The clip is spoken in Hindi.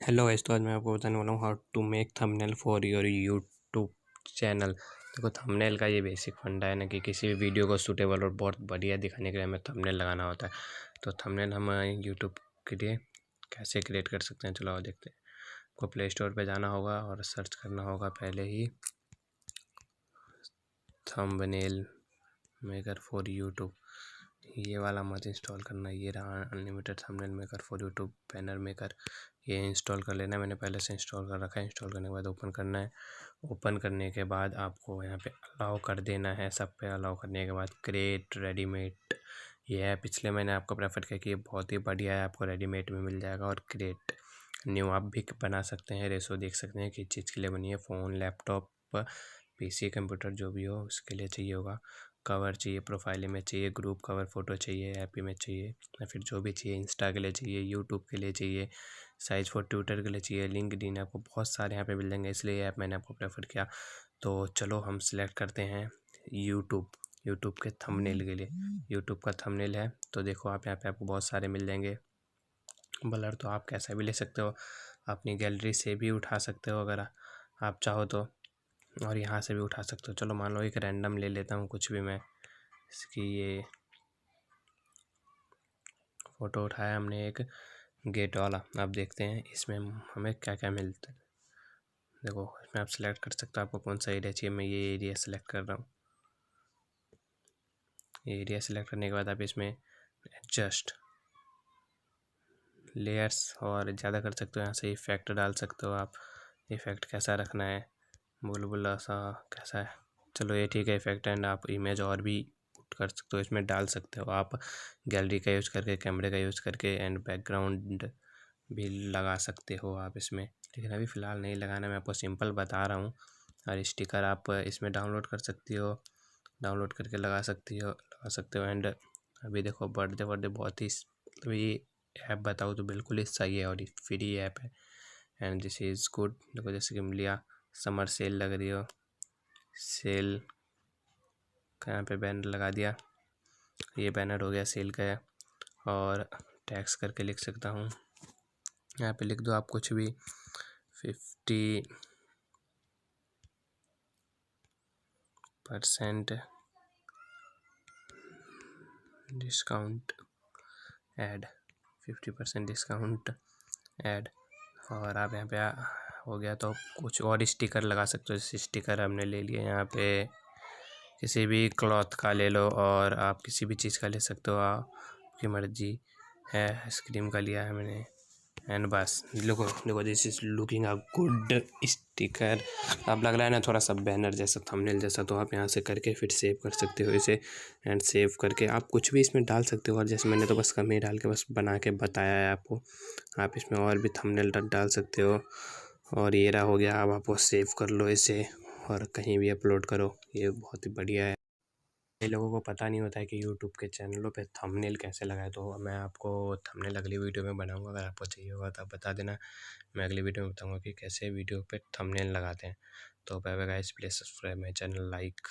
हेलो गाइस, तो आज मैं आपको बताने वाला हूँ how to make thumbnail for your YouTube channel. देखो, थंबनेल का ये बेसिक फंडा है ना कि किसी भी वीडियो को सूटेबल और बहुत बढ़िया दिखाने के लिए हमें थंबनेल लगाना होता है। तो थंबनेल हम यूट्यूब के लिए कैसे क्रिएट कर सकते हैं, चलो आओ देखते हैं। आपको प्ले स्टोर पर जाना होगा और सर्च करना होगा पहले ही थंबनेल मेकर फॉर यूट्यूब। ये वाला मत इंस्टॉल करना, ये रहा unlimited thumbnail maker for YouTube banner maker. ये इंस्टॉल कर लेना, मैंने पहले से इंस्टॉल कर रखा है। इंस्टॉल करने के बाद ओपन करना है। ओपन करने के बाद आपको यहाँ पे अलाउ कर देना है। सब पे अलाउ करने के बाद क्रिएट रेडीमेड, ये है पिछले मैंने आपको प्रेफर किया कि ये बहुत ही बढ़िया है, आपको रेडीमेड में मिल जाएगा। और क्रिएट न्यू आप भी बना सकते हैं। रेशो देख सकते हैं किस चीज़ के लिए बनी है। फ़ोन, लैपटॉप, पीसी, कंप्यूटर जो भी हो उसके लिए चाहिए होगा। कवर चाहिए, प्रोफाइल इमेज चाहिए, ग्रुप कवर फ़ोटो चाहिए, ऐप इमेज चाहिए, या फिर जो भी चाहिए। इंस्टा के लिए चाहिए, यूट्यूब के लिए चाहिए, साइज फॉर ट्विटर के लिए चाहिए, लिंक्डइन, आपको बहुत सारे यहाँ पे मिल जाएंगे, इसलिए ऐप मैंने आपको प्रेफर किया। तो चलो हम सिलेक्ट करते हैं यूट्यूब के थंबनेल के लिए। यूट्यूब का थंबनेल है तो देखो आप यहाँ पे आपको बहुत सारे मिल जाएंगे। ब्लर तो आप कैसा भी ले सकते हो, अपनी गैलरी से भी उठा सकते हो अगर आप चाहो तो, और यहाँ से भी उठा सकते हो। चलो मान लो एक रैंडम ले लेता हूँ कुछ भी मैं। इसकी ये फ़ोटो उठाया हमने एक गेट वाला। अब देखते हैं इसमें हमें क्या क्या मिलता है। देखो इसमें आप सिलेक्ट कर सकते हो आपको कौन सा एरिया चाहिए। मैं ये एरिया सेलेक्ट कर रहा हूँ। ये एरिया सेलेक्ट करने के बाद आप इसमें एडजस्ट लेयर्स और ज़्यादा कर सकते हो। यहाँ से इफ़ेक्ट डाल सकते हो आप। इफ़ेक्ट कैसा रखना है, बुलबुला सा कैसा है, चलो ये ठीक है इफ़ेक्ट। एंड आप इमेज और भी पुट कर सकते हो, इसमें डाल सकते हो आप गैलरी का यूज़ करके, कैमरे का यूज़ करके। एंड बैकग्राउंड भी लगा सकते हो आप इसमें, लेकिन अभी फ़िलहाल नहीं लगाना, मैं आपको सिंपल बता रहा हूँ। और स्टिकर आप इसमें डाउनलोड कर सकती हो, डाउनलोड करके लगा सकते हो। एंड अभी देखो बर्थडे बहुत ही, तो ये ऐप बताओ तो बिल्कुल ही सही है और फ्री ऐप है। And this is good. देखो जैसे कि मिलिया समर सेल लग रही हो, सेल का यहाँ पे बैनर लगा दिया। ये बैनर हो गया सेल का है। और टैक्स करके लिख सकता हूँ, यहाँ पे लिख दो आप कुछ भी, 50% डिस्काउंट ऐड, 50% डिस्काउंट ऐड। और आप यहाँ पे हो गया तो कुछ और स्टिकर लगा सकते हो। जैसे स्टिकर हमने ले लिया, यहाँ पे किसी भी क्लॉथ का ले लो, और आप किसी भी चीज़ का ले सकते हो, आपकी मर्जी है। आइसक्रीम का लिया है मैंने। एंड बस देखो this is looking a good sticker. अब लग रहा है ना थोड़ा सा बैनर जैसा, थंबनेल जैसा, तो आप यहाँ से करके फिर सेव कर सकते हो इसे। एंड सेव करके आप कुछ भी इसमें डाल सकते हो। और जैसे मैंने तो बस कम ही डाल के बस बना के बताया है आपको। आप इसमें और भी थंबनेल डाल सकते हो। और ये रहा हो गया। अब आप वो सेव कर लो इसे और कहीं भी अपलोड करो, ये बहुत ही बढ़िया है। कई लोगों को पता नहीं होता है कि यूट्यूब के चैनलों पे थंबनेल कैसे लगाए, तो मैं आपको थंबनेल अगली वीडियो में बनाऊंगा। अगर आपको चाहिए होगा तो आप बता देना, मैं अगली वीडियो में बताऊंगा कि कैसे वीडियो पे थंबनेल लगाते हैं। तो bye bye guys, please subscribe my channel, like